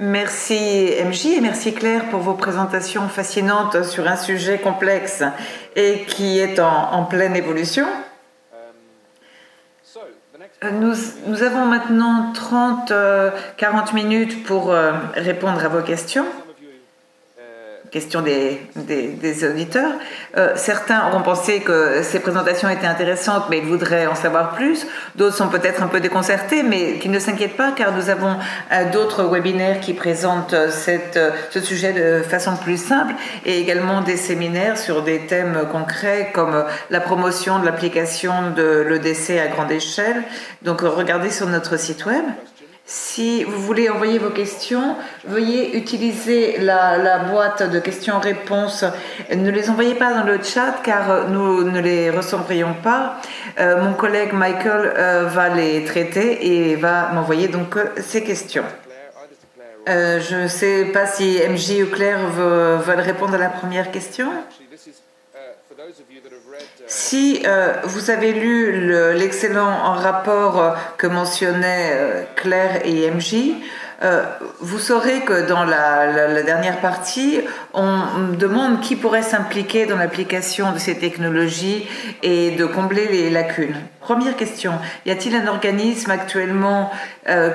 Merci MJ et merci Claire pour vos présentations fascinantes sur un sujet complexe et qui est en pleine évolution. Nous avons maintenant 40 minutes pour répondre à vos questions des auditeurs. Certains auront pensé que ces présentations étaient intéressantes, mais ils voudraient en savoir plus. D'autres sont peut-être un peu déconcertés, mais qu'ils ne s'inquiètent pas, car nous avons d'autres webinaires qui présentent ce sujet de façon plus simple, et également des séminaires sur des thèmes concrets, comme la promotion de l'application de l'EDC à grande échelle. Donc regardez sur notre site web. Si vous voulez envoyer vos questions, veuillez utiliser la boîte de questions-réponses. Ne les envoyez pas dans le chat car nous ne les recevrions pas. Mon collègue Michael va les traiter et va m'envoyer donc ces questions. Je ne sais pas si MJ ou Claire veulent répondre à la première question. Si vous avez lu l'excellent rapport que mentionnaient Claire et MJ, vous saurez que dans la dernière partie, on demande qui pourrait s'impliquer dans l'application de ces technologies et de combler les lacunes. Première question, y a-t-il un organisme actuellement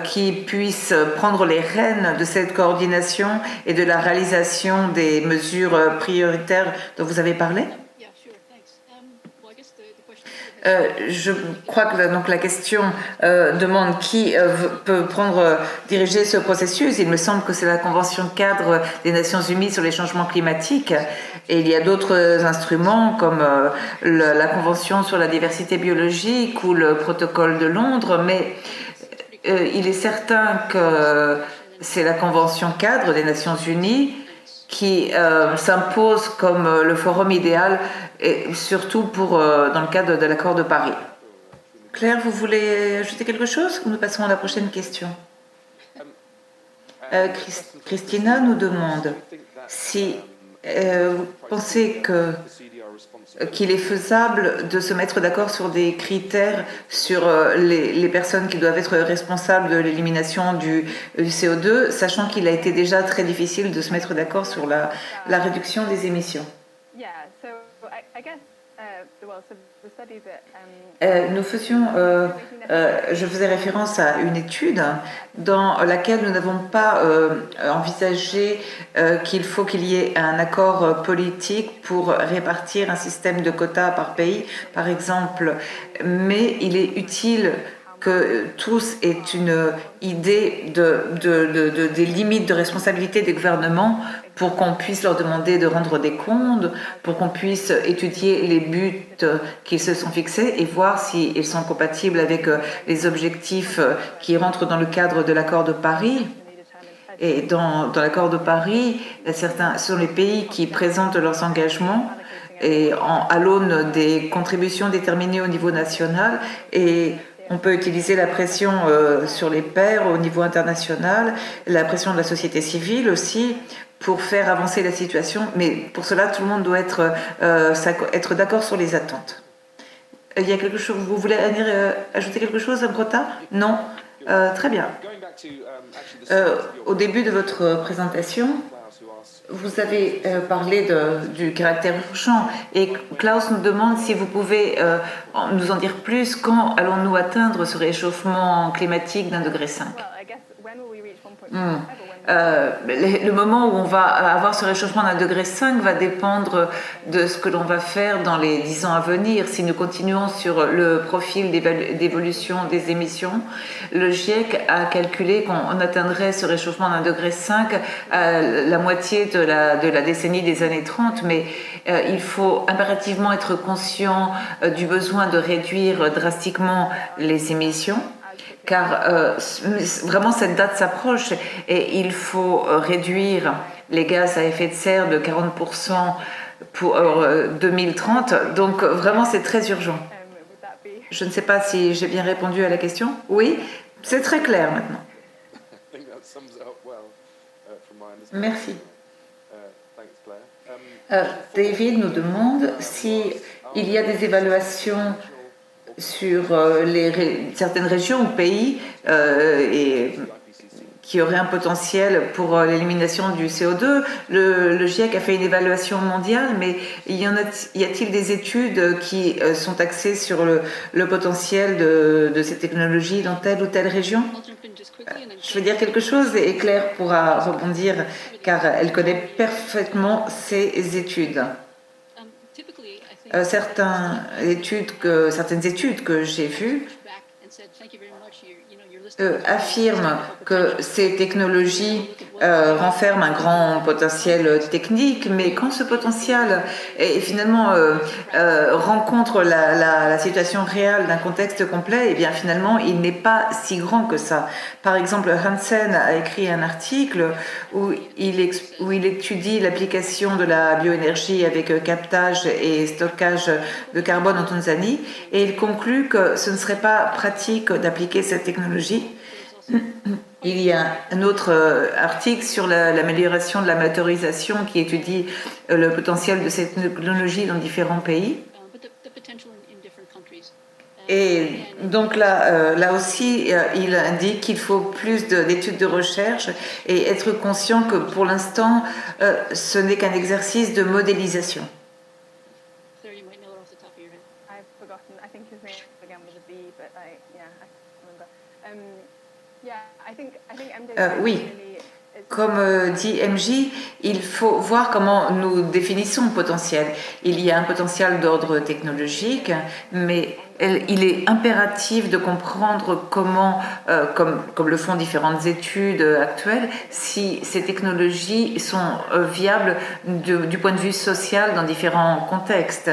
qui puisse prendre les rênes de cette coordination et de la réalisation des mesures prioritaires dont vous avez parlé ? Je crois que donc la question demande qui peut diriger ce processus. Il me semble que c'est la Convention cadre des Nations Unies sur les changements climatiques et il y a d'autres instruments comme la Convention sur la diversité biologique ou le protocole de Londres, mais il est certain que c'est la Convention cadre des Nations Unies qui s'impose comme le forum idéal, et surtout dans le cadre de l'accord de Paris. Claire, vous voulez ajouter quelque chose? Nous passons à la prochaine question. Christina nous demande si vous pensez qu'il est faisable de se mettre d'accord sur des critères sur les personnes qui doivent être responsables de l'élimination du CO2, sachant qu'il a été déjà très difficile de se mettre d'accord sur la réduction des émissions. Nous faisions, je faisais référence à une étude dans laquelle nous n'avons pas envisagé qu'il y ait un accord politique pour répartir un système de quotas par pays, par exemple, mais il est utile que tous aient une idée des limites de responsabilité des gouvernements pour qu'on puisse leur demander de rendre des comptes, pour qu'on puisse étudier les buts qu'ils se sont fixés et voir s'ils sont compatibles avec les objectifs qui rentrent dans le cadre de l'accord de Paris. Et dans l'accord de Paris, certains sont les pays qui présentent leurs engagements et à l'aune des contributions déterminées au niveau national, et on peut utiliser la pression sur les pairs au niveau international, la pression de la société civile aussi, pour faire avancer la situation. Mais pour cela, tout le monde doit être d'accord sur les attentes. Il y a quelque chose, vous voulez ajouter quelque chose, Amrota? Non? Très bien. Au début de votre présentation, vous avez parlé du caractère urgent et Klaus nous demande si vous pouvez nous en dire plus. Quand allons-nous atteindre ce réchauffement climatique d'1,5 degré? Le moment où on va avoir ce réchauffement d'1,5 degré va dépendre de ce que l'on va faire dans les 10 ans à venir. Si nous continuons sur le profil d'évolution des émissions, le GIEC a calculé qu'on atteindrait ce réchauffement d'1,5 degré à la moitié de la décennie des années 30, mais il faut impérativement être conscient du besoin de réduire drastiquement les émissions, car vraiment cette date s'approche et il faut réduire les gaz à effet de serre de 40% pour 2030. Donc vraiment c'est très urgent. Je ne sais pas si j'ai bien répondu à la question. Oui, c'est très clair maintenant. Merci. David nous demande s'il y a des évaluations sur certaines régions ou pays qui aurait un potentiel pour l'élimination du CO2. Le GIEC a fait une évaluation mondiale, mais y a-t-il des études qui sont axées sur le potentiel de ces technologies dans telle ou telle région? Je veux dire quelque chose et Claire pourra rebondir car elle connaît parfaitement ces études. Certaines études que j'ai vues affirment que ces technologies renferment un grand potentiel technique, mais quand ce potentiel finalement rencontre la situation réelle d'un contexte complet, et bien finalement il n'est pas si grand que ça. Par exemple, Hansen a écrit un article où il étudie l'application de la bioénergie avec captage et stockage de carbone en Tanzanie, et il conclut que ce ne serait pas pratique d'appliquer cette technologie. Il y a un autre article sur l'amélioration de la motorisation qui étudie le potentiel de cette technologie dans différents pays. Et donc là aussi, il indique qu'il faut plus d'études de recherche et être conscient que pour l'instant, ce n'est qu'un exercice de modélisation. Oui, comme dit MJ, il faut voir comment nous définissons le potentiel. Il y a un potentiel d'ordre technologique, mais il est impératif de comprendre comment, comme le font différentes études actuelles, si ces technologies sont viables du point de vue social dans différents contextes.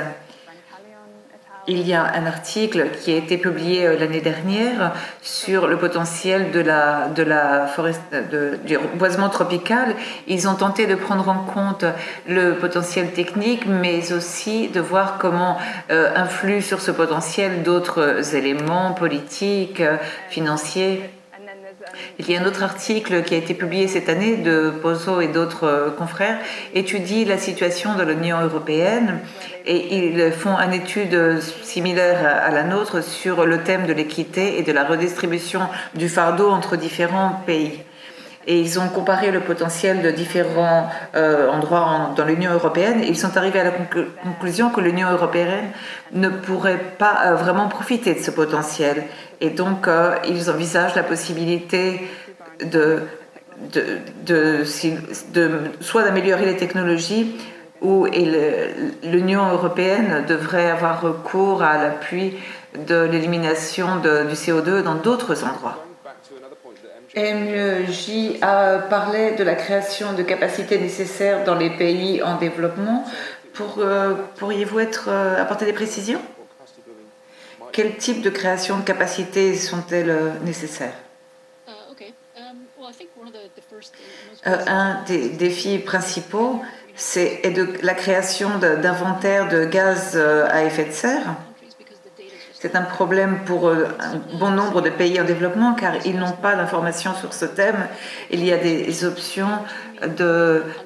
Il y a un article qui a été publié l'année dernière sur le potentiel du boisement tropical. Ils ont tenté de prendre en compte le potentiel technique, mais aussi de voir comment influent sur ce potentiel d'autres éléments politiques, financiers. Il y a un autre article qui a été publié cette année de Pozo et d'autres confrères, étudie la situation de l'Union européenne et ils font une étude similaire à la nôtre sur le thème de l'équité et de la redistribution du fardeau entre différents pays. Et ils ont comparé le potentiel de différents endroits dans l'Union européenne et ils sont arrivés à la conclusion que l'Union européenne ne pourrait pas vraiment profiter de ce potentiel. Et donc, ils envisagent la possibilité soit d'améliorer les technologies ou l'Union européenne devrait avoir recours à l'appui de l'élimination du CO2 dans d'autres endroits. MJ a parlé de la création de capacités nécessaires dans les pays en développement. Pourriez-vous apporter des précisions? Quel type de création de capacités sont-elles nécessaires? Un des défis principaux, c'est la création d'inventaires de gaz à effet de serre. C'est un problème pour un bon nombre de pays en développement car ils n'ont pas d'informations sur ce thème. Il y a des options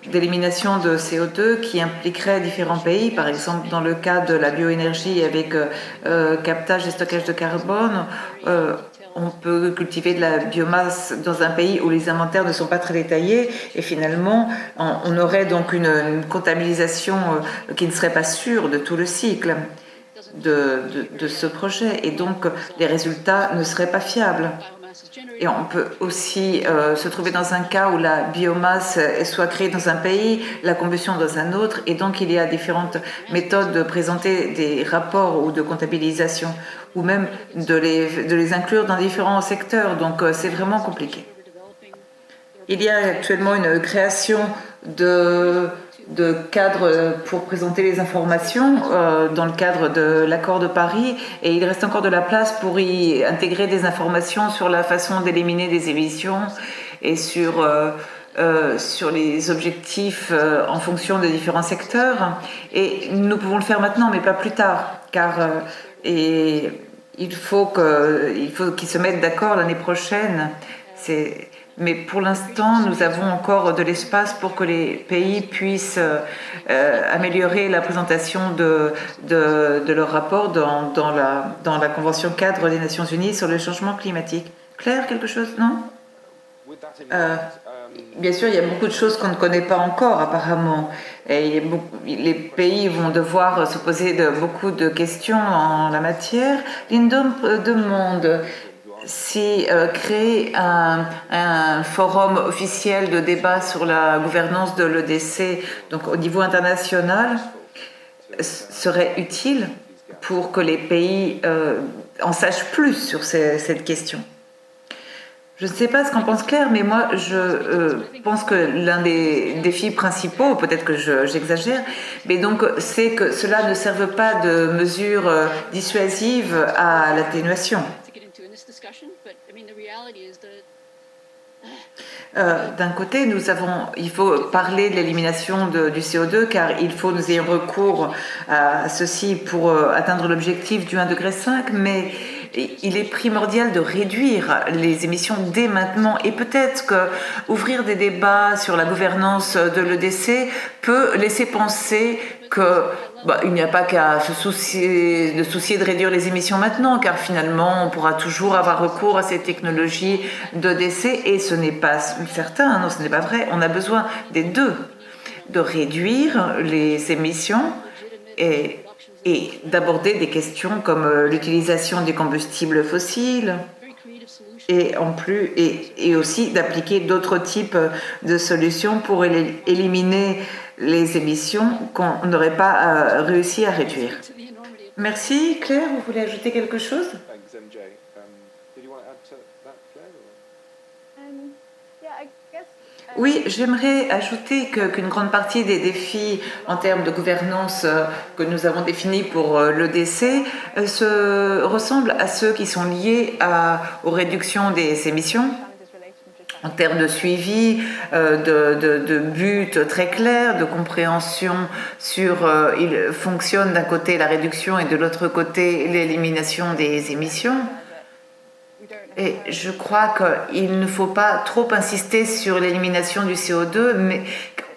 d'élimination de CO2 qui impliqueraient différents pays. Par exemple, dans le cas de la bioénergie avec captage et stockage de carbone, on peut cultiver de la biomasse dans un pays où les inventaires ne sont pas très détaillés et finalement, on aurait donc une comptabilisation qui ne serait pas sûre de tout le cycle de ce projet et donc les résultats ne seraient pas fiables. Et on peut aussi se trouver dans un cas où la biomasse soit créée dans un pays, la combustion dans un autre, et donc il y a différentes méthodes de présenter des rapports ou de comptabilisation, ou même de les inclure dans différents secteurs, donc c'est vraiment compliqué. Il y a actuellement une création de cadres pour présenter les informations dans le cadre de l'accord de Paris et il reste encore de la place pour y intégrer des informations sur la façon d'éliminer des émissions et sur les objectifs en fonction de différents secteurs. Et nous pouvons le faire maintenant, mais pas plus tard, car il faut qu'ils se mettent d'accord l'année prochaine. Mais pour l'instant, nous avons encore de l'espace pour que les pays puissent améliorer la présentation de leur rapport dans la Convention cadre des Nations Unies sur le changement climatique. Claire, quelque chose, non? Bien sûr, il y a beaucoup de choses qu'on ne connaît pas encore apparemment. Et les pays vont devoir se poser beaucoup de questions en la matière. Lindom demande si créer un forum officiel de débat sur la gouvernance de l'EDC, donc au niveau international, serait utile pour que les pays en sachent plus sur cette question. Je ne sais pas ce qu'en pense Claire, mais moi je pense que l'un des défis principaux, peut-être que j'exagère, mais donc c'est que cela ne serve pas de mesure dissuasive à l'atténuation. D'un côté, il faut parler de l'élimination du CO2 car il faut nous ayons recours à ceci pour atteindre l'objectif du 1,5 degré, mais il est primordial de réduire les émissions dès maintenant et peut-être que ouvrir des débats sur la gouvernance de l'EDC peut laisser penser que il n'y a pas qu'à se soucier de réduire les émissions maintenant, car finalement on pourra toujours avoir recours à ces technologies d'EDC et ce n'est pas certain, non, ce n'est pas vrai. On a besoin des deux, de réduire les émissions et d'aborder des questions comme l'utilisation des combustibles fossiles et aussi d'appliquer d'autres types de solutions pour éliminer les émissions qu'on n'aurait pas réussi à réduire. Merci. Claire, vous voulez ajouter quelque chose? Oui, j'aimerais ajouter qu'une grande partie des défis en termes de gouvernance que nous avons définis pour l'EDC se ressemblent à ceux qui sont liés aux réductions des émissions. En termes de suivi, de buts très clairs, de compréhension sur il fonctionne d'un côté la réduction et de l'autre côté l'élimination des émissions. Et je crois qu'il ne faut pas trop insister sur l'élimination du CO2, mais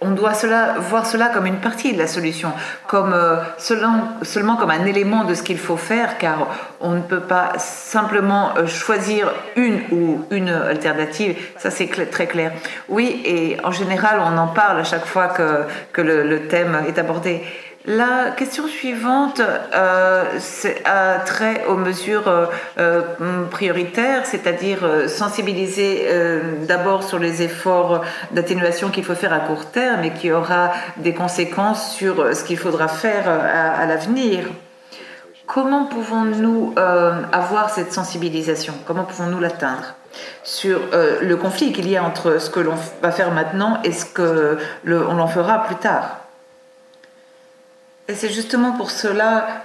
on doit voir cela comme une partie de la solution, comme seulement comme un élément de ce qu'il faut faire, car on ne peut pas simplement choisir une alternative. Ça, c'est très clair. Oui, et en général, on en parle à chaque fois que le thème est abordé. La question suivante a trait aux mesures prioritaires, c'est-à-dire sensibiliser d'abord sur les efforts d'atténuation qu'il faut faire à court terme et qui aura des conséquences sur ce qu'il faudra faire à l'avenir. Comment pouvons-nous avoir cette sensibilisation? Comment pouvons-nous l'atteindre sur le conflit qu'il y a entre ce que l'on va faire maintenant et ce que on en fera plus tard? Et c'est justement pour cela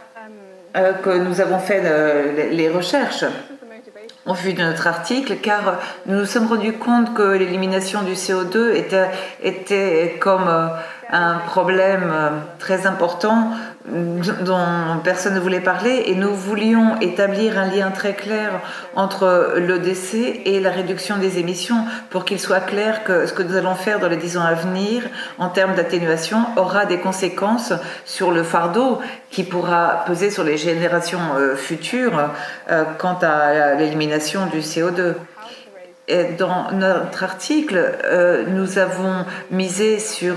que nous avons fait les recherches en vue de notre article, car nous nous sommes rendus compte que l'élimination du CO2 était comme un problème très important dont personne ne voulait parler, et nous voulions établir un lien très clair entre l'EDC et la réduction des émissions pour qu'il soit clair que ce que nous allons faire dans les 10 ans à venir en termes d'atténuation aura des conséquences sur le fardeau qui pourra peser sur les générations futures quant à l'élimination du CO2. Et dans notre article, nous avons misé sur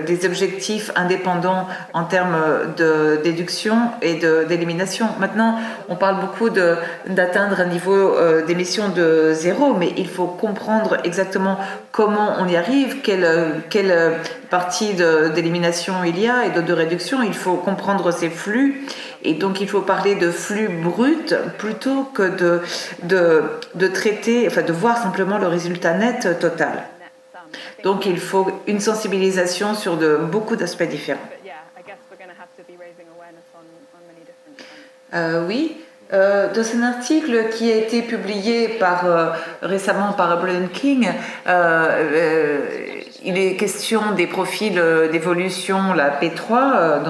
des objectifs indépendants en termes de déduction et d'élimination. Maintenant, on parle beaucoup d'atteindre un niveau d'émission de 0, mais il faut comprendre exactement comment on y arrive, quelle partie d'élimination il y a et de réduction. Il faut comprendre ces flux. Et donc, il faut parler de flux bruts plutôt que de traiter, enfin de voir simplement le résultat net total. Donc, il faut une sensibilisation sur beaucoup d'aspects différents. Oui. Dans un article qui a été publié récemment par Brian King, il est question des profils d'évolution, la P3,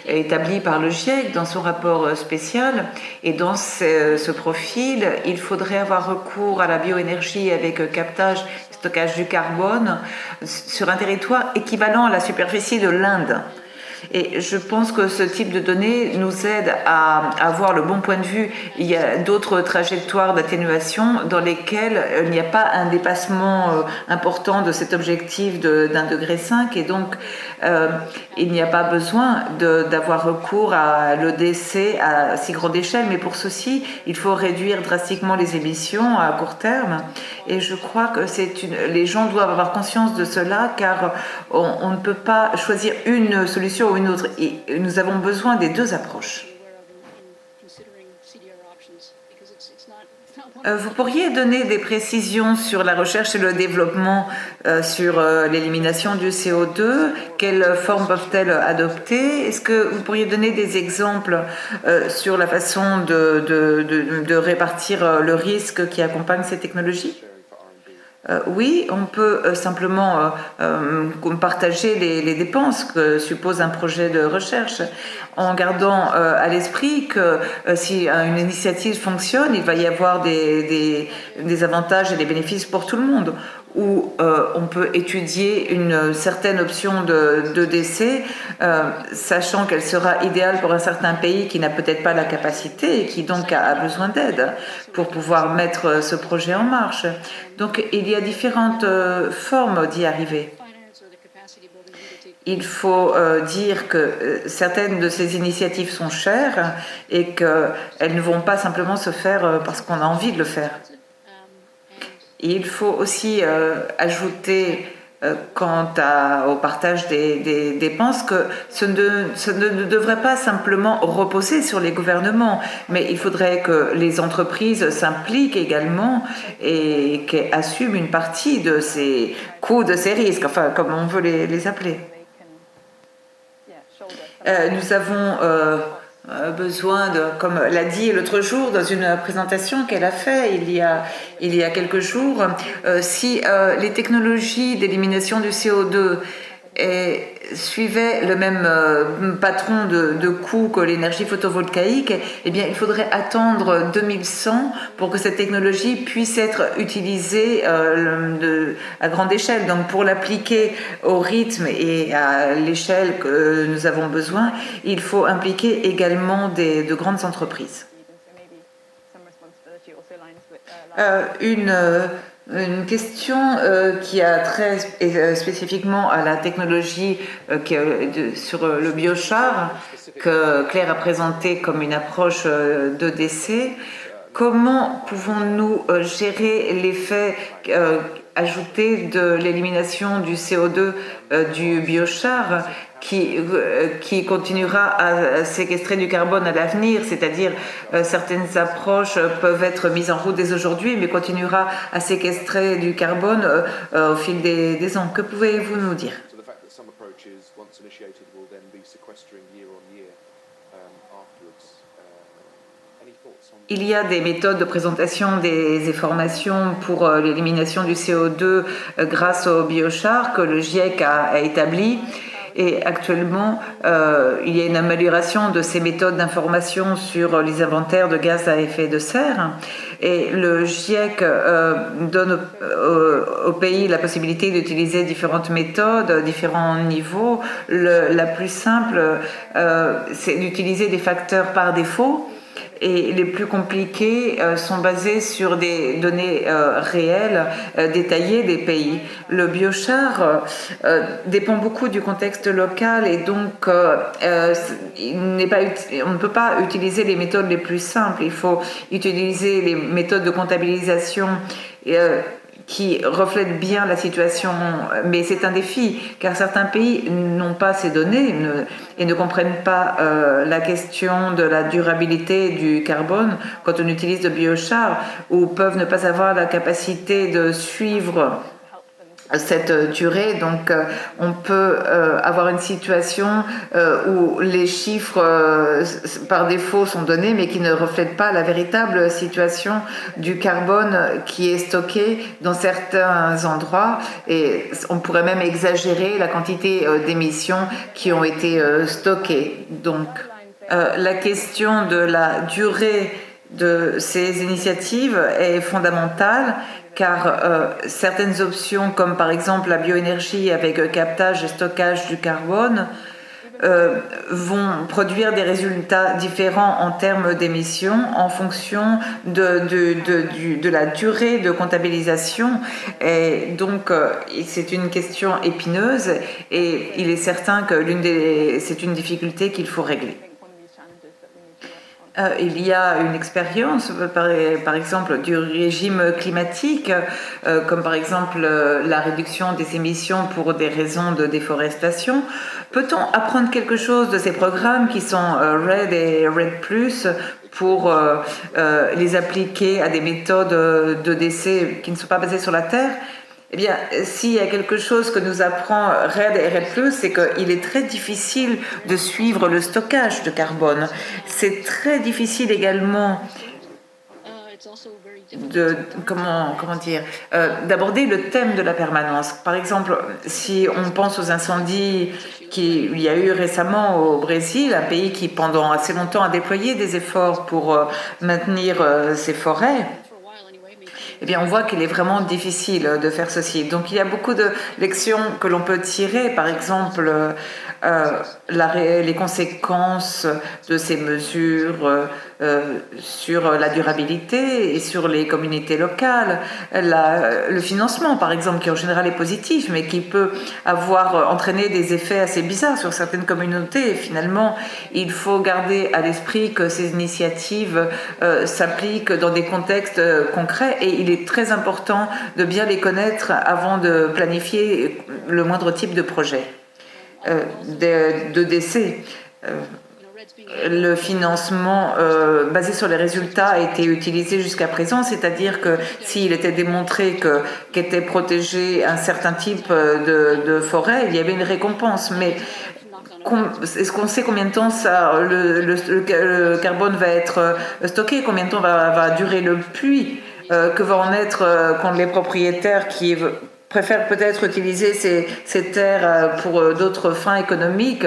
établie par le GIEC dans son rapport spécial. Et dans ce profil, il faudrait avoir recours à la bioénergie avec captage et stockage du carbone sur un territoire équivalent à la superficie de l'Inde. Et je pense que ce type de données nous aide à avoir le bon point de vue. Il y a d'autres trajectoires d'atténuation dans lesquelles il n'y a pas un dépassement important de cet objectif d'1,5 degré, et donc il n'y a pas besoin d'avoir recours à l'EDC à si grande échelle, mais pour ceci, il faut réduire drastiquement les émissions à court terme. Et je crois que les gens doivent avoir conscience de cela, car on ne peut pas choisir une solution ou une autre. Et nous avons besoin des deux approches. Vous pourriez donner des précisions sur la recherche et le développement, sur l'élimination du CO2? Quelles formes peuvent-elles adopter? Est-ce que vous pourriez donner des exemples sur la façon de répartir le risque qui accompagne ces technologies? Oui, on peut simplement partager les dépenses que suppose un projet de recherche en gardant à l'esprit que si une initiative fonctionne, il va y avoir des avantages et des bénéfices pour tout le monde. Où on peut étudier une certaine option de décès, sachant qu'elle sera idéale pour un certain pays qui n'a peut-être pas la capacité et qui donc a besoin d'aide pour pouvoir mettre ce projet en marche. Donc il y a différentes formes d'y arriver. Il faut dire que certaines de ces initiatives sont chères et qu'elles ne vont pas simplement se faire parce qu'on a envie de le faire. Il faut aussi ajouter, quant au partage des dépenses, que ce ne devrait pas simplement reposer sur les gouvernements, mais il faudrait que les entreprises s'impliquent également et qu'elles assument une partie de ces coûts, de ces risques, enfin comme on veut les appeler. Nous avons besoin comme l'a dit l'autre jour dans une présentation qu'elle a fait il y a quelques jours, si les technologies d'élimination du CO2 suivaient le même patron de coût que l'énergie photovoltaïque, eh bien, il faudrait attendre 2100 pour que cette technologie puisse être utilisée à grande échelle. Donc, pour l'appliquer au rythme et à l'échelle que nous avons besoin, il faut impliquer également de grandes entreprises. Une question qui a trait spécifiquement à la technologie sur le biochar que Claire a présenté comme une approche d'EDC. Comment pouvons-nous gérer l'effet ajouté de l'élimination du CO2 du biochar qui continuera à séquestrer du carbone à l'avenir, c'est-à-dire certaines approches peuvent être mises en route dès aujourd'hui, mais continuera à séquestrer du carbone au fil des ans. Que pouvez-vous nous dire? Il y a des méthodes de présentation des informations pour l'élimination du CO2 grâce au biochar que le GIEC a établi. Et actuellement, il y a une amélioration de ces méthodes d'information sur les inventaires de gaz à effet de serre. Et le GIEC donne au pays la possibilité d'utiliser différentes méthodes, différents niveaux. La plus simple, c'est d'utiliser des facteurs par défaut. Et les plus compliqués sont basés sur des données réelles, détaillées des pays. Le biochar dépend beaucoup du contexte local et donc on ne peut pas utiliser les méthodes les plus simples. Il faut utiliser les méthodes de comptabilisation qui reflètent bien la situation, mais c'est un défi, car certains pays n'ont pas ces données et ne comprennent pas la question de la durabilité du carbone quand on utilise le biochar, ou peuvent ne pas avoir la capacité de suivre cette durée. Donc on peut avoir une situation où les chiffres par défaut sont donnés mais qui ne reflètent pas la véritable situation du carbone qui est stocké dans certains endroits, et on pourrait même exagérer la quantité d'émissions qui ont été stockées. Donc la question de la durée de ces initiatives est fondamentale, car certaines options, comme par exemple la bioénergie avec captage et stockage du carbone, vont produire des résultats différents en termes d'émissions en fonction de la durée de comptabilisation. Et donc, c'est une question épineuse et il est certain que c'est une difficulté qu'il faut régler. Il y a une expérience, par exemple, du régime climatique, comme par exemple la réduction des émissions pour des raisons de déforestation. Peut-on apprendre quelque chose de ces programmes qui sont RED et RED+, pour les appliquer à des méthodes de décès qui ne sont pas basées sur la Terre? Eh bien, s'il y a quelque chose que nous apprend RED et RED+, c'est qu'il est très difficile de suivre le stockage de carbone. C'est très difficile également d'aborder le thème de la permanence. Par exemple, si on pense aux incendies qu'il y a eu récemment au Brésil, un pays qui pendant assez longtemps a déployé des efforts pour maintenir ses forêts, eh bien, on voit qu'il est vraiment difficile de faire ceci. Donc, il y a beaucoup de lections que l'on peut tirer, par exemple, les conséquences de ces mesures sur la durabilité et sur les communautés locales, le financement, par exemple, qui en général est positif, mais qui peut avoir entraîné des effets assez bizarres sur certaines communautés. Et finalement, il faut garder à l'esprit que ces initiatives s'appliquent dans des contextes concrets et il est très important de bien les connaître avant de planifier le moindre type de projet de décès. Le financement basé sur les résultats a été utilisé jusqu'à présent, c'est-à-dire que s'il était démontré qu'était protégé un certain type de forêt, il y avait une récompense. Mais est-ce qu'on sait combien de temps le carbone va être stocké, combien de temps va durer le puits, que va en être quand les propriétaires qui préfèrent peut-être utiliser ces terres pour d'autres fins économiques?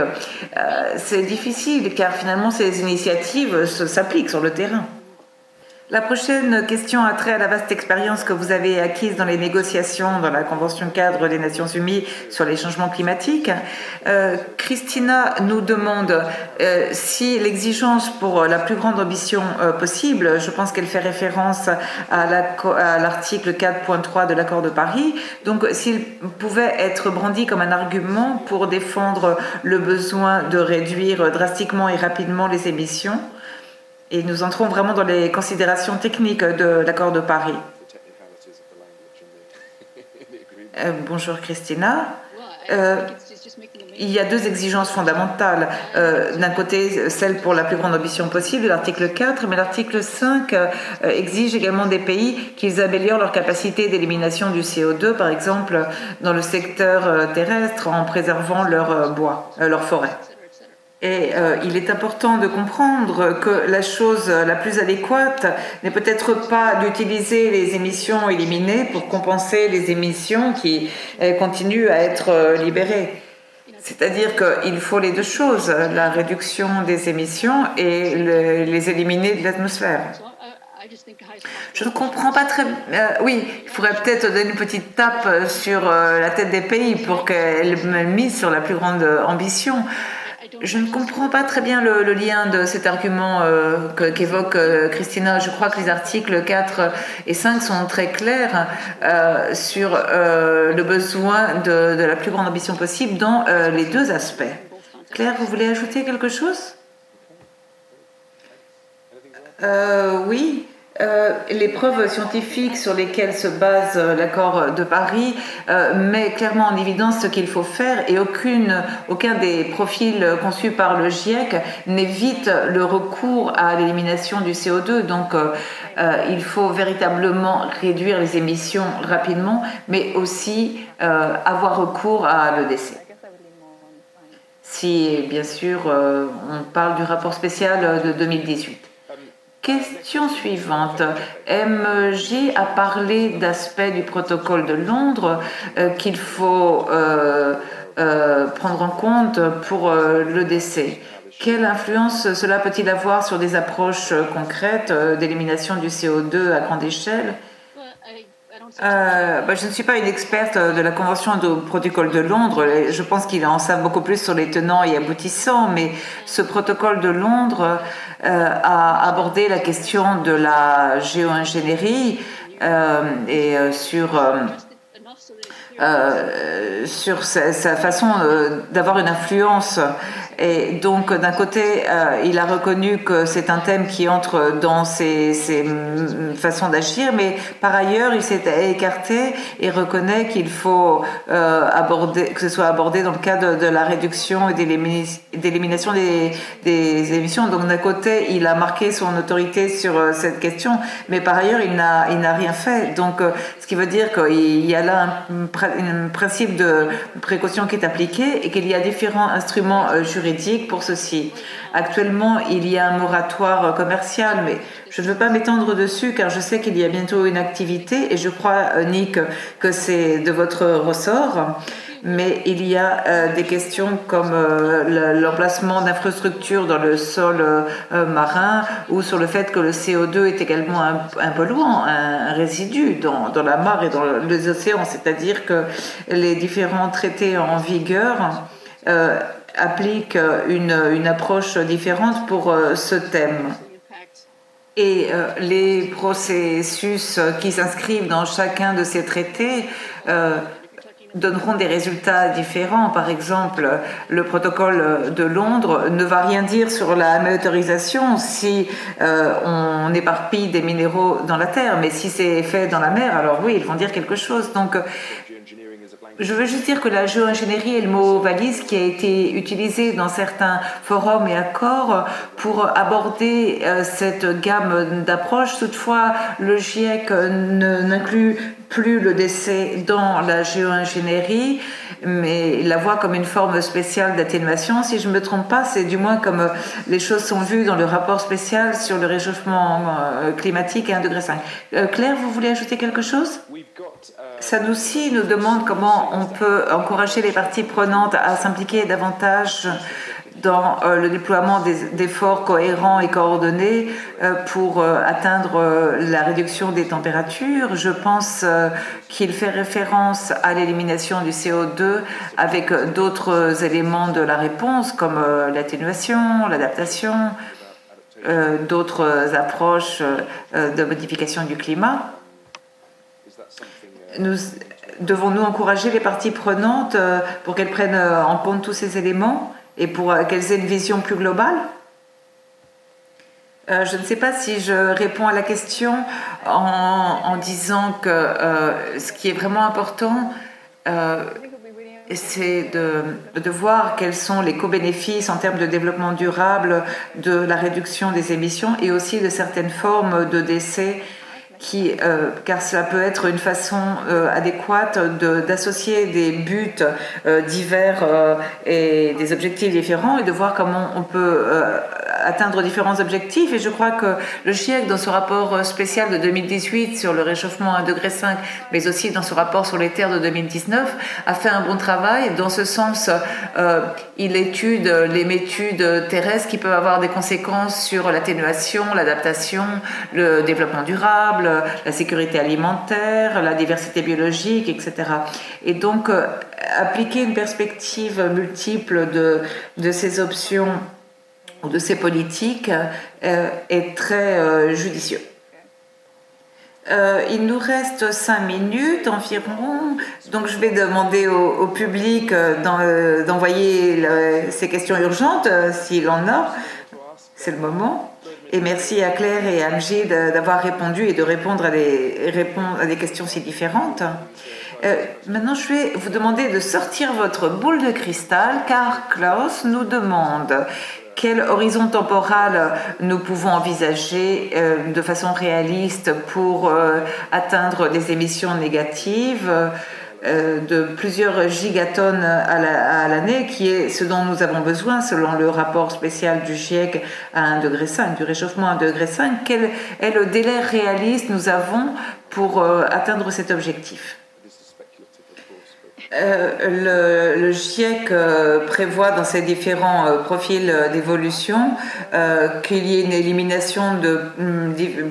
C'est difficile car finalement ces initiatives s'appliquent sur le terrain. La prochaine question a trait à la vaste expérience que vous avez acquise dans les négociations dans la Convention cadre des Nations Unies sur les changements climatiques. Christina nous demande si l'exigence pour la plus grande ambition possible, je pense qu'elle fait référence à l'article 4.3 de l'accord de Paris, donc s'il pouvait être brandi comme un argument pour défendre le besoin de réduire drastiquement et rapidement les émissions. Et nous entrons vraiment dans les considérations techniques de l'accord de Paris. Bonjour Christina. Il y a deux exigences fondamentales. D'un côté, celle pour la plus grande ambition possible, l'article 4, mais l'article 5 exige également des pays qu'ils améliorent leur capacité d'élimination du CO2, par exemple dans le secteur terrestre, en préservant leur bois, leur forêt. Et il est important de comprendre que la chose la plus adéquate n'est peut-être pas d'utiliser les émissions éliminées pour compenser les émissions qui continuent à être libérées. C'est-à-dire qu'il faut les deux choses, la réduction des émissions et les éliminer de l'atmosphère. Je ne comprends pas très... oui, il faudrait peut-être donner une petite tape sur la tête des pays pour qu'elles misent sur la plus grande ambition. Je ne comprends pas très bien le lien de cet argument qu'évoque Christina. Je crois que les articles 4 et 5 sont très clairs sur le besoin de la plus grande ambition possible dans les deux aspects. Claire, vous voulez ajouter quelque chose? Oui. Les preuves scientifiques sur lesquelles se base l'accord de Paris met clairement en évidence ce qu'il faut faire et aucun des profils conçus par le GIEC n'évite le recours à l'élimination du CO2. Donc il faut véritablement réduire les émissions rapidement, mais aussi avoir recours à l'EDC. Si bien sûr on parle du rapport spécial de 2018. Question suivante. MJ a parlé d'aspects du protocole de Londres qu'il faut prendre en compte pour l'EDC. Quelle influence cela peut-il avoir sur des approches concrètes d'élimination du CO2 à grande échelle? Je ne suis pas une experte de la Convention du protocole de Londres. Je pense qu'il en savent beaucoup plus sur les tenants et aboutissants, mais ce protocole de Londres a abordé la question de la géo-ingénierie sur sa façon d'avoir une influence. Et donc, d'un côté, il a reconnu que c'est un thème qui entre dans ses façons d'agir, mais par ailleurs, il s'est écarté et reconnaît qu'il faut que ce soit abordé dans le cadre de la réduction et d'élimination des émissions. Donc, d'un côté, il a marqué son autorité sur cette question, mais par ailleurs, il n'a rien fait. Donc, ce qui veut dire qu'il y a là un principe de précaution qui est appliqué et qu'il y a différents instruments juridiques pour ceci. Actuellement, il y a un moratoire commercial, mais je ne veux pas m'étendre dessus car je sais qu'il y a bientôt une activité et je crois, Nick, que c'est de votre ressort. Mais il y a des questions comme l'emplacement d'infrastructures dans le sol marin ou sur le fait que le CO2 est également un polluant, un résidu dans la mare et dans les océans. C'est-à-dire que les différents traités en vigueur applique une approche différente pour ce thème. Et les processus qui s'inscrivent dans chacun de ces traités donneront des résultats différents. Par exemple, le protocole de Londres ne va rien dire sur la méthanisation si on éparpille des minéraux dans la terre, mais si c'est fait dans la mer, alors oui, ils vont dire quelque chose. Donc, je veux juste dire que la géo-ingénierie est le mot valise qui a été utilisé dans certains forums et accords pour aborder cette gamme d'approches. Toutefois, le GIEC n'inclut plus le décès dans la géo-ingénierie, mais la voit comme une forme spéciale d'atténuation. Si je ne me trompe pas, c'est du moins comme les choses sont vues dans le rapport spécial sur le réchauffement climatique à 1,5 degré. Claire, vous voulez ajouter quelque chose ? Sanoussi nous demande comment on peut encourager les parties prenantes à s'impliquer davantage dans le déploiement d'efforts cohérents et coordonnés pour atteindre la réduction des températures. Je pense qu'il fait référence à l'élimination du CO2 avec d'autres éléments de la réponse comme l'atténuation, l'adaptation, d'autres approches de modification du climat. Devons-nous encourager les parties prenantes pour qu'elles prennent en compte tous ces éléments et pour qu'elles aient une vision plus globale? Je ne sais pas si je réponds à la question en disant que ce qui est vraiment important, c'est de voir quels sont les co-bénéfices en termes de développement durable, de la réduction des émissions et aussi de certaines formes de décès car cela peut être une façon adéquate d'associer des buts divers et des objectifs différents et de voir comment on peut atteindre différents objectifs. Et je crois que le GIEC, dans ce rapport spécial de 2018 sur le réchauffement à 1,5 degré, mais aussi dans ce rapport sur les terres de 2019, a fait un bon travail. Dans ce sens, il étude les métudes terrestres qui peuvent avoir des conséquences sur l'atténuation, l'adaptation, le développement durable, la sécurité alimentaire, la diversité biologique, etc. Et donc, appliquer une perspective multiple de ces options ou de ces politiques est très judicieux. Il nous reste 5 minutes environ, donc je vais demander au public d'envoyer ces questions urgentes s'il en a. C'est le moment. Et merci à Claire et à Amjid d'avoir répondu et de répondre à des questions si différentes. Maintenant, je vais vous demander de sortir votre boule de cristal, car Klaus nous demande quel horizon temporel nous pouvons envisager de façon réaliste pour atteindre des émissions négatives de plusieurs gigatonnes à l'année, qui est ce dont nous avons besoin selon le rapport spécial du GIEC à 1,5 degré, du réchauffement à 1,5 degré. Quel est le délai réaliste nous avons pour atteindre cet objectif? Le GIEC prévoit dans ses différents profils d'évolution qu'il y ait une élimination de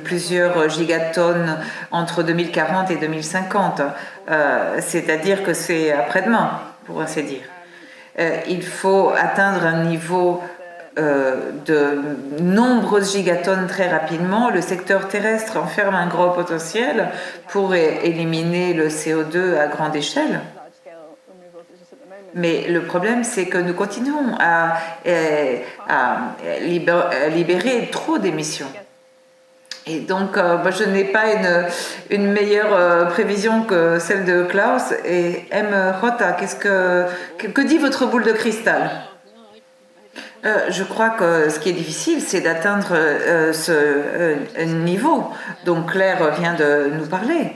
plusieurs gigatonnes entre 2040 et 2050. C'est-à-dire que c'est après-demain, pour ainsi dire. Il faut atteindre un niveau de nombreuses gigatonnes très rapidement. Le secteur terrestre enferme un gros potentiel pour éliminer le CO2 à grande échelle. Mais le problème, c'est que nous continuons à libérer trop d'émissions. Et donc, moi, je n'ai pas une meilleure prévision que celle de Klaus. Et M. Rota, que dit votre boule de cristal? Je crois que ce qui est difficile, c'est d'atteindre ce niveau dont Claire vient de nous parler.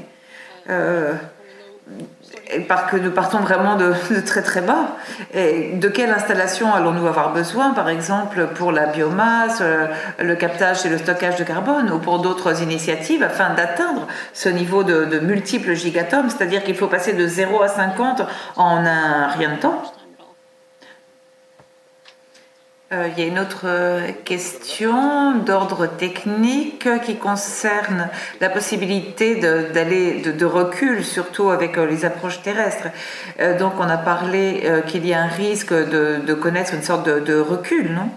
Parce que nous partons vraiment de très très bas. Et de quelle installation allons-nous avoir besoin, par exemple, pour la biomasse, le captage et le stockage de carbone, ou pour d'autres initiatives, afin d'atteindre ce niveau de multiples gigatonnes, c'est-à-dire qu'il faut passer de 0 à 50 en un rien de temps. Il y a une autre question d'ordre technique qui concerne la possibilité de recul, surtout avec les approches terrestres. Donc on a parlé qu'il y a un risque de connaître une sorte de recul, non?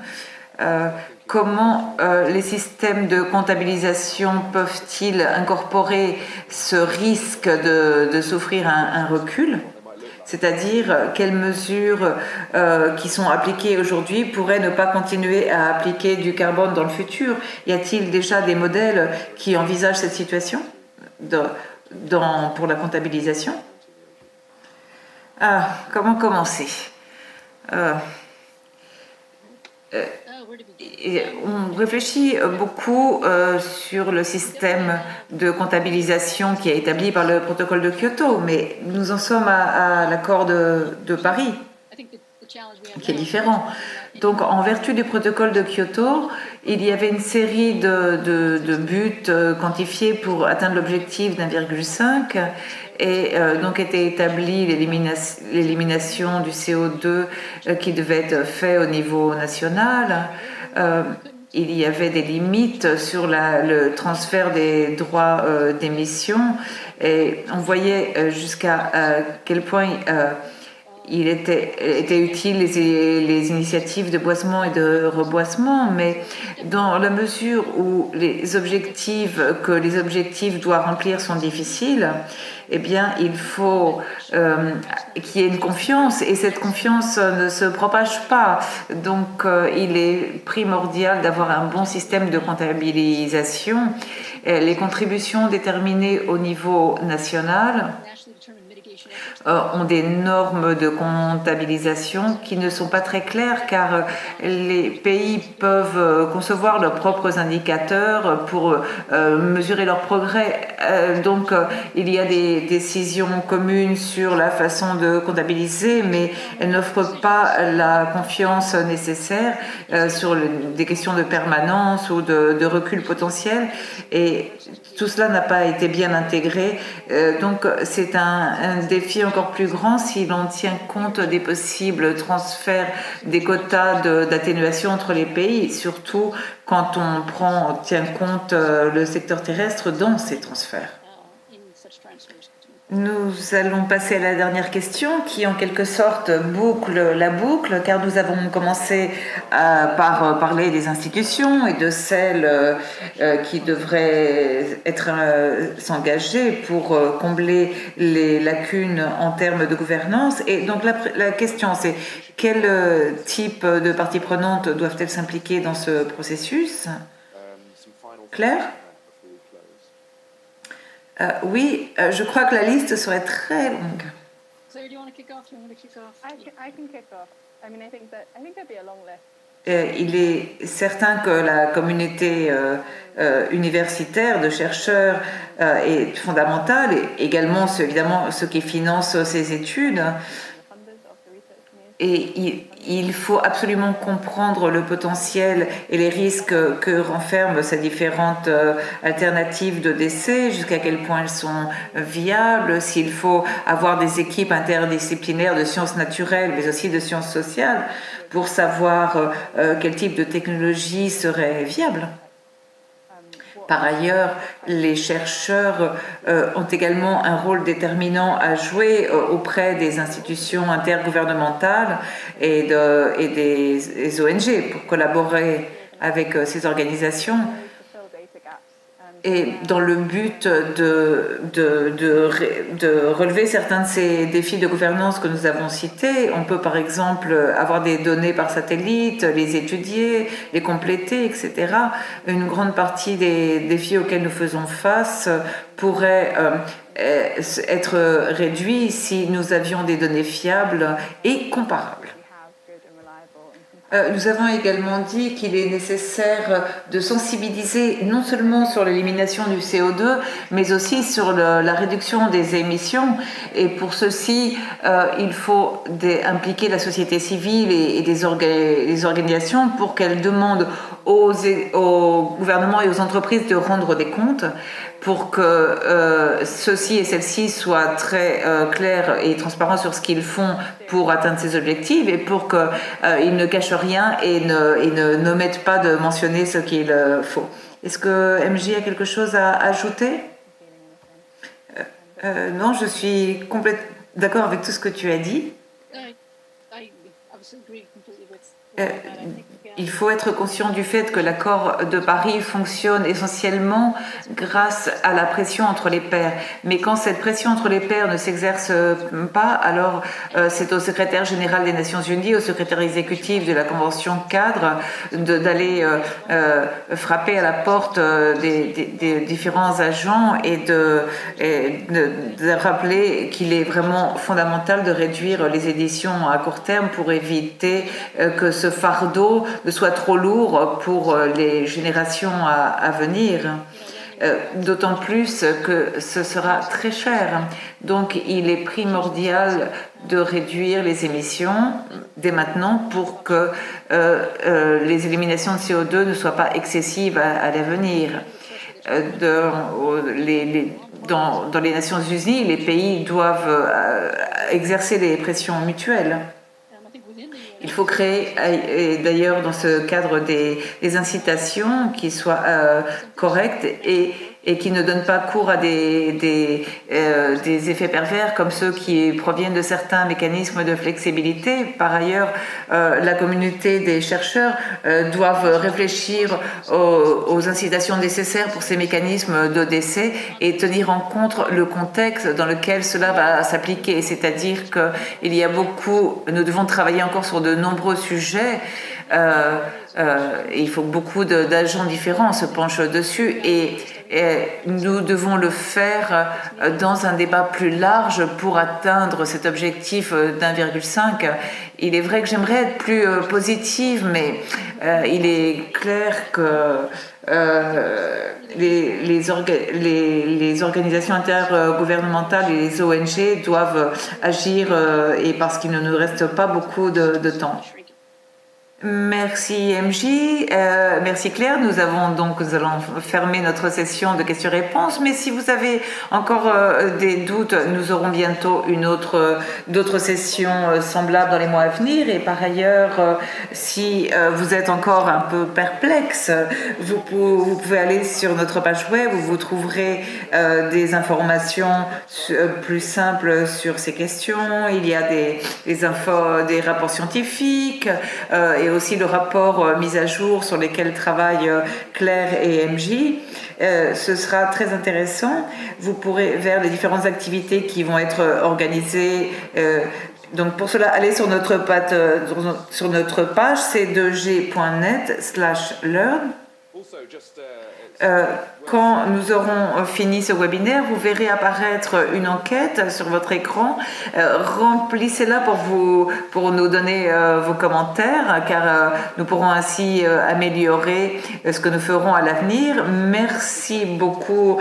Comment les systèmes de comptabilisation peuvent-ils incorporer ce risque de souffrir un recul? C'est-à-dire quelles mesures qui sont appliquées aujourd'hui pourraient ne pas continuer à appliquer du carbone dans le futur? Y a-t-il déjà des modèles qui envisagent cette situation pour la comptabilisation? Comment commencer? On réfléchit beaucoup sur le système de comptabilisation qui est établi par le protocole de Kyoto, mais nous en sommes à l'accord de Paris, qui est différent. Donc, en vertu du protocole de Kyoto, il y avait une série de buts quantifiés pour atteindre l'objectif d'1,5 et donc était établie l'élimination du CO2 qui devait être fait au niveau national. Il y avait des limites sur le transfert des droits d'émission et on voyait jusqu'à quel point il était utile les initiatives de boisement et de reboisement, mais dans la mesure où les objectifs doivent remplir sont difficiles, eh bien, il faut qu'il y ait une confiance, et cette confiance ne se propage pas. Donc, il est primordial d'avoir un bon système de comptabilisation. Les contributions déterminées au niveau national ont des normes de comptabilisation qui ne sont pas très claires car les pays peuvent concevoir leurs propres indicateurs pour mesurer leur progrès. Donc il y a des décisions communes sur la façon de comptabiliser, mais elles n'offrent pas la confiance nécessaire sur des questions de permanence ou de recul potentiel, et tout cela n'a pas été bien intégré. Donc c'est un défi encore plus grand si l'on tient compte des possibles transferts des quotas d'atténuation entre les pays, surtout quand on tient compte le secteur terrestre dans ces transferts. Nous allons passer à la dernière question qui en quelque sorte boucle la boucle, car nous avons commencé par parler des institutions et de celles qui devraient s'engager pour combler les lacunes en termes de gouvernance. Et donc la question c'est quel type de parties prenantes doivent-elles s'impliquer dans ce processus? Claire? Oui, je crois que la liste serait très longue. Il est certain que la communauté universitaire de chercheurs est fondamentale, et également évidemment ceux qui financent ces études. Et il faut absolument comprendre le potentiel et les risques que renferment ces différentes alternatives de décès, jusqu'à quel point elles sont viables, s'il faut avoir des équipes interdisciplinaires de sciences naturelles, mais aussi de sciences sociales, pour savoir quel type de technologie serait viable. Par ailleurs, les chercheurs ont également un rôle déterminant à jouer auprès des institutions intergouvernementales et des ONG pour collaborer avec ces organisations. Et dans le but de relever certains de ces défis de gouvernance que nous avons cités, on peut par exemple avoir des données par satellite, les étudier, les compléter, etc. Une grande partie des défis auxquels nous faisons face pourrait être réduit si nous avions des données fiables et comparables. Nous avons également dit qu'il est nécessaire de sensibiliser non seulement sur l'élimination du CO2, mais aussi sur la réduction des émissions. Et pour ceci, il faut impliquer la société civile et les organisations pour qu'elles demandent aux gouvernements et aux entreprises de rendre des comptes, pour que ceux-ci et celles-ci soient très clairs et transparents sur ce qu'ils font pour atteindre ces objectifs, et pour qu'ils ne cachent rien et n'omettent pas de mentionner ce qu'il faut. Est-ce que MJ a quelque chose à ajouter? Non, je suis complètement d'accord avec tout ce que tu as dit. Il faut être conscient du fait que l'accord de Paris fonctionne essentiellement grâce à la pression entre les pairs. Mais quand cette pression entre les pairs ne s'exerce pas, alors c'est au secrétaire général des Nations Unies, au secrétaire exécutif de la Convention cadre, d'aller frapper à la porte des différents agents et de rappeler qu'il est vraiment fondamental de réduire les émissions à court terme pour éviter que ce fardeau ne soit trop lourd pour les générations à venir. D'autant plus que ce sera très cher. Donc il est primordial de réduire les émissions dès maintenant pour que les éliminations de CO2 ne soient pas excessives à l'avenir. Dans les Nations Unies, les pays doivent exercer des pressions mutuelles. Il faut créer, d'ailleurs, dans ce cadre, des incitations qui soient correctes et qui ne donnent pas cours à des effets pervers comme ceux qui proviennent de certains mécanismes de flexibilité. Par ailleurs, la communauté des chercheurs doivent réfléchir aux incitations nécessaires pour ces mécanismes de décès et tenir en compte le contexte dans lequel cela va s'appliquer. C'est-à-dire qu'il y a nous devons travailler encore sur de nombreux sujets. Il faut que beaucoup d'agents différents se penchent dessus et nous devons le faire dans un débat plus large pour atteindre cet objectif d'1,5. Il est vrai que j'aimerais être plus positive, mais il est clair que les organisations intergouvernementales et les ONG doivent agir et parce qu'il ne nous reste pas beaucoup de temps. Merci MJ, merci Claire. Nous allons fermer notre session de questions-réponses. Mais si vous avez encore des doutes, nous aurons bientôt d'autres sessions semblables dans les mois à venir. Et par ailleurs, si vous êtes encore un peu perplexe, vous pouvez aller sur notre page web où vous trouverez des informations plus simples sur ces questions. Il y a des rapports scientifiques et aussi le rapport mis à jour sur lesquels travaillent Claire et MJ. Ce sera très intéressant. Vous pourrez vers les différentes activités qui vont être organisées. Donc pour cela, allez sur notre page c2g.net/learn. Quand nous aurons fini ce webinaire, vous verrez apparaître une enquête sur votre écran. Remplissez-la pour nous donner vos commentaires, car nous pourrons ainsi améliorer ce que nous ferons à l'avenir. Merci beaucoup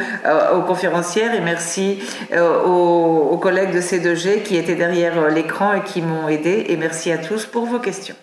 aux conférencières et merci aux collègues de C2G qui étaient derrière l'écran et qui m'ont aidé. Et merci à tous pour vos questions.